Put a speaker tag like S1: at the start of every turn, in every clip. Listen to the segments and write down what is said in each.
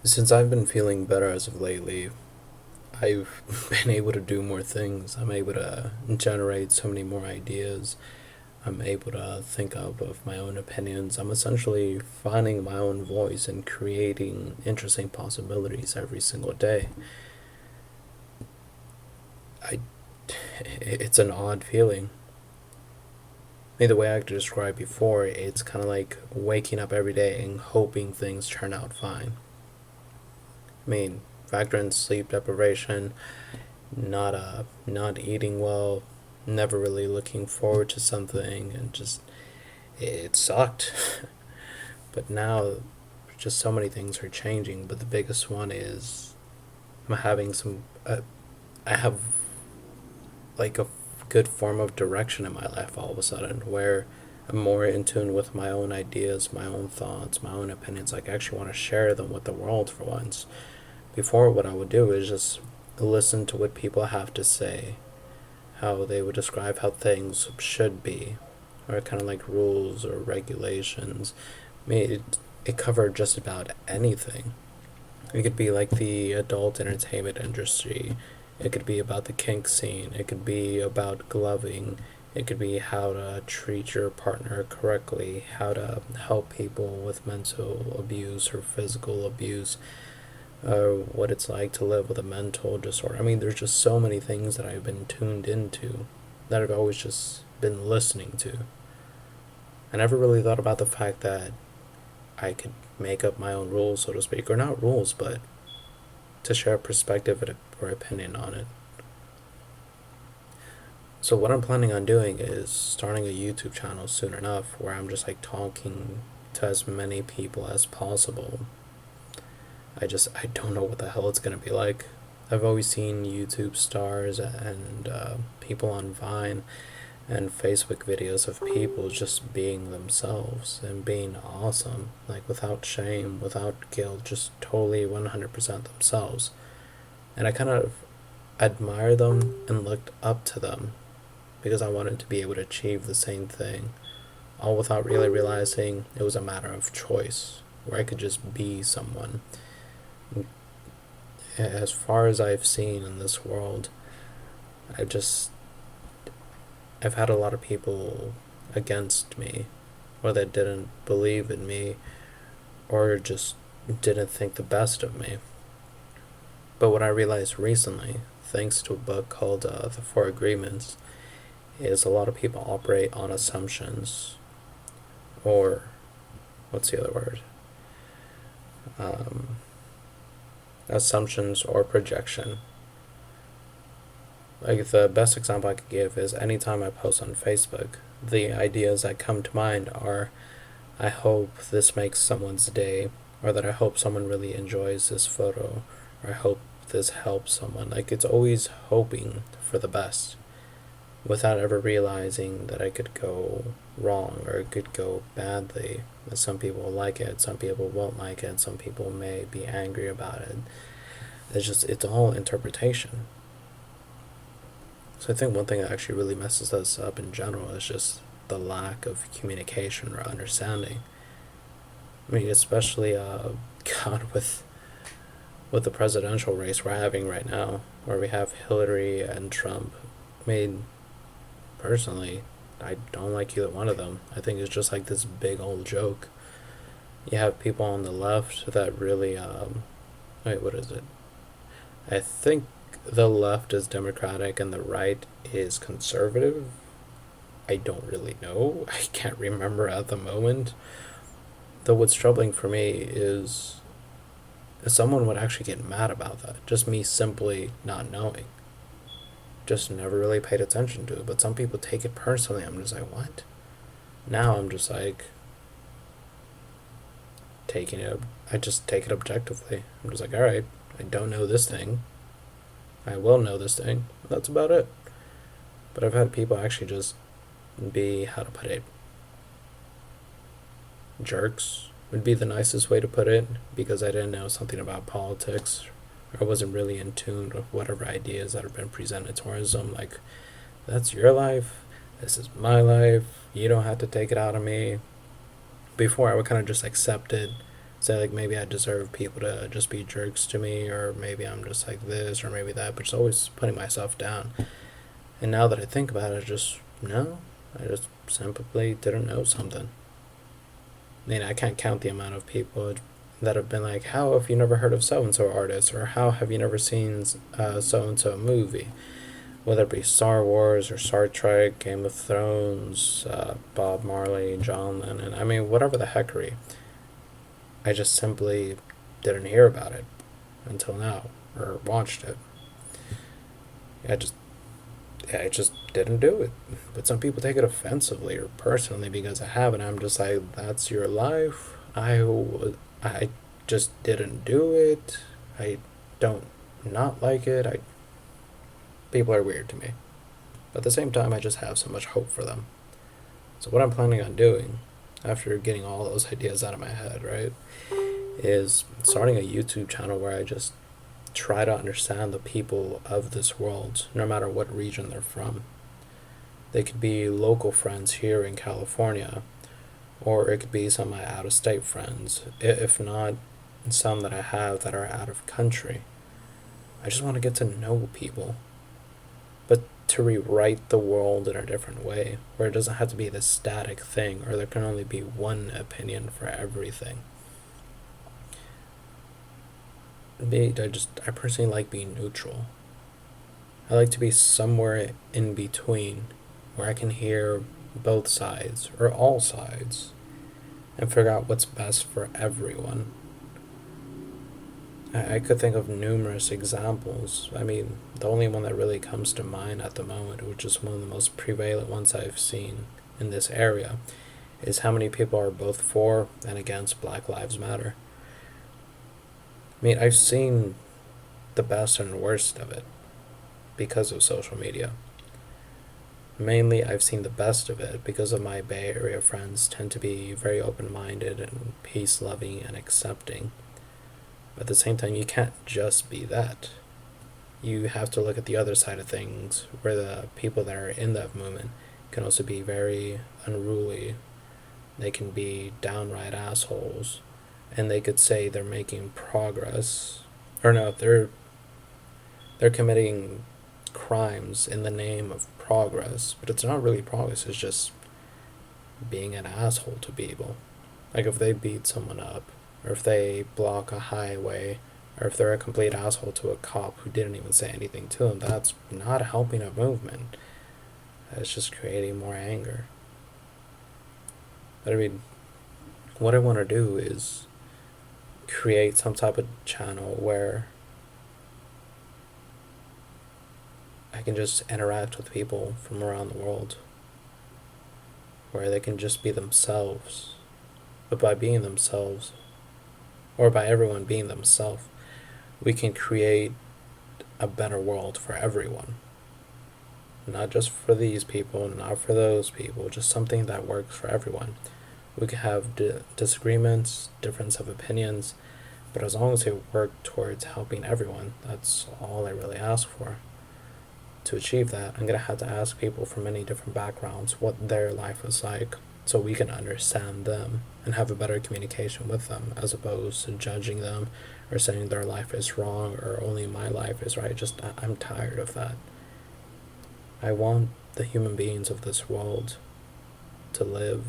S1: Since I've been feeling better as of lately, I've been able to do more things. I'm able to generate so many more ideas. I'm able to think of my own opinions. I'm essentially finding my own voice and creating interesting possibilities every single day. I, it's an odd feeling. The way I described before, it's kind of like waking up every day and hoping things turn out fine. Factor in sleep deprivation, not eating well, never really looking forward to something, and just it sucked. But now, just so many things are changing. But the biggest one is I'm having some. I have like a good form of direction in my life all of a sudden, where I'm more in tune with my own ideas, my own thoughts, my own opinions. Like I actually want to share them with the world for once. Before, what I would do is just listen to what people have to say, how they would describe how things should be, or kind of like rules or regulations. It covered just about anything. It could be like the adult entertainment industry. It could be about the kink scene. It could be about gloving. It could be how to treat your partner correctly, how to help people with mental abuse or physical abuse, what it's like to live with a mental disorder. There's just so many things that I've been tuned into that I've always just been listening to. I never really thought about the fact that I could make up my own rules, so to speak, or not rules, but to share a perspective or opinion on it. So what I'm planning on doing is starting a YouTube channel soon enough where I'm just like talking to as many people as possible. I don't know what the hell it's gonna be like. I've always seen YouTube stars and people on Vine and Facebook videos of people just being themselves and being awesome, like without shame, without guilt, just totally 100% themselves. And I kind of admire them and looked up to them because I wanted to be able to achieve the same thing, all without really realizing it was a matter of choice, where I could just be someone. As far as I've seen in this world, I've just I've had a lot of people against me, or that didn't believe in me, or just didn't think the best of me. But what I realized recently, thanks to a book called The Four Agreements, is a lot of people operate on assumptions, or what's the other word? Um, Assumptions or projection. Like the best example I could give is anytime I post on Facebook, the ideas that come to mind are I hope this makes someone's day, or that I hope someone really enjoys this photo, or I hope this helps someone. Like it's always hoping for the best without ever realizing that I could go wrong or it could go badly. Some people will like it, some people won't like it, some people may be angry about it. It's all interpretation. So I think one thing that actually really messes us up in general is just the lack of communication or understanding. Especially God, with the presidential race we're having right now, where we have Hillary and Trump. I mean, personally, I don't like either one of them. I think it's just like this big old joke. You have people on the left that really, wait, what is it? I think the left is Democratic and the right is conservative. I don't really know. I can't remember at the moment. Though what's troubling for me is someone would actually get mad about that. Just me simply not knowing. Just never really paid attention to it. But some people take it personally. I'm just like, what? Now I'm just like taking it. I just take it objectively. I'm just like, all right, I don't know this thing. I will know this thing. That's about it. But I've had people actually just be, how to put it, jerks would be the nicest way to put it, because I didn't know something about politics. I wasn't really in tune with whatever ideas that have been presented towards them. Like, that's your life. This is my life. You don't have to take it out of me. Before, I would kind of just accept it say like maybe I deserve people to just be jerks to me, or maybe I'm just like this, or maybe that, but just always putting myself down. And now that I think about it, I just simply didn't know something. I mean, I can't count the amount of people that have been like, how have you never heard of so and so artist, or how have you never seen so and so movie? Whether it be Star Wars or Star Trek, Game of Thrones, Bob Marley, John Lennon. I mean, whatever the heckery. I just simply didn't hear about it until now, or watched it. I just I just didn't do it. But some people take it offensively or personally because I haven't. I'm just like, that's your life. I just didn't do it. I don't not like it. People are weird to me. But at the same time, I just have so much hope for them. So what I'm planning on doing, after getting all those ideas out of my head, right, is starting a YouTube channel where I just try to understand the people of this world, no matter what region they're from. They could be local friends here in California, or it could be some of my out of state friends, if not some that I have that are out of country. I just want to get to know people, but to rewrite the world in a different way, where it doesn't have to be this static thing, or there can only be one opinion for everything. I personally like being neutral. I like to be somewhere in between where I can hear both sides or all sides and figure out what's best for everyone. I could think of numerous examples. I mean, the only one that really comes to mind at the moment, which is one of the most prevalent ones I've seen in this area, is how many people are both for and against Black Lives Matter. I mean, I've seen the best and worst of it because of social media. Mainly, I've seen the best of it because of my Bay Area friends tend to be very open-minded and peace-loving and accepting. But at the same time, you can't just be that. You have to look at the other side of things, where the people that are in that movement can also be very unruly. They can be downright assholes, and they could say they're making progress, or no, they're committing crimes in the name of progress, but it's not really progress. It's just being an asshole to people. Like if they beat someone up, or if they block a highway, or if they're a complete asshole to a cop who didn't even say anything to them, that's not helping a movement. That's just creating more anger. But I mean, what I want to do is create some type of channel where I can just interact with people from around the world, where they can just be themselves. But by being themselves, or by everyone being themselves, we can create a better world for everyone. Not just for these people, not for those people, just something that works for everyone. We can have disagreements, difference of opinions, but as long as we work towards helping everyone, that's all I really ask for. To achieve that, I'm going to have to ask people from many different backgrounds what their life was like, so we can understand them and have a better communication with them, as opposed to judging them or saying their life is wrong or only my life is right. I'm tired of that. I want the human beings of this world to live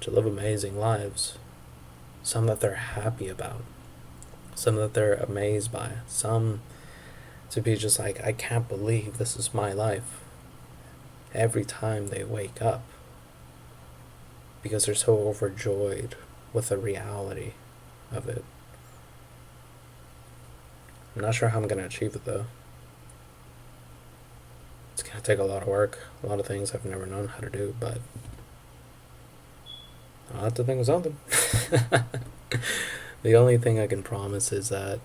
S1: amazing lives, some that they're happy about, some that they're amazed by, some to be just like, I can't believe this is my life every time they wake up, because they're so overjoyed with the reality of it. I'm not sure how I'm going to achieve it though. It's going to take a lot of work, a lot of things I've never known how to do, but I'll have to think of something. The only thing I can promise is that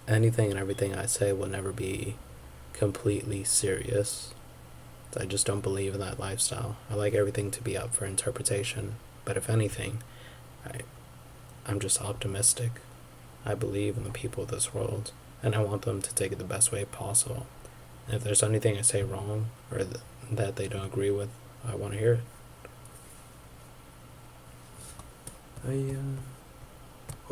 S1: anything and everything I say will never be completely serious. I just don't believe in that lifestyle. I like everything to be up for interpretation, but if anything, I'm just optimistic. I believe in the people of this world, and I want them to take it the best way possible. And if there's anything I say wrong, or that they don't agree with, I want to hear it. Bye.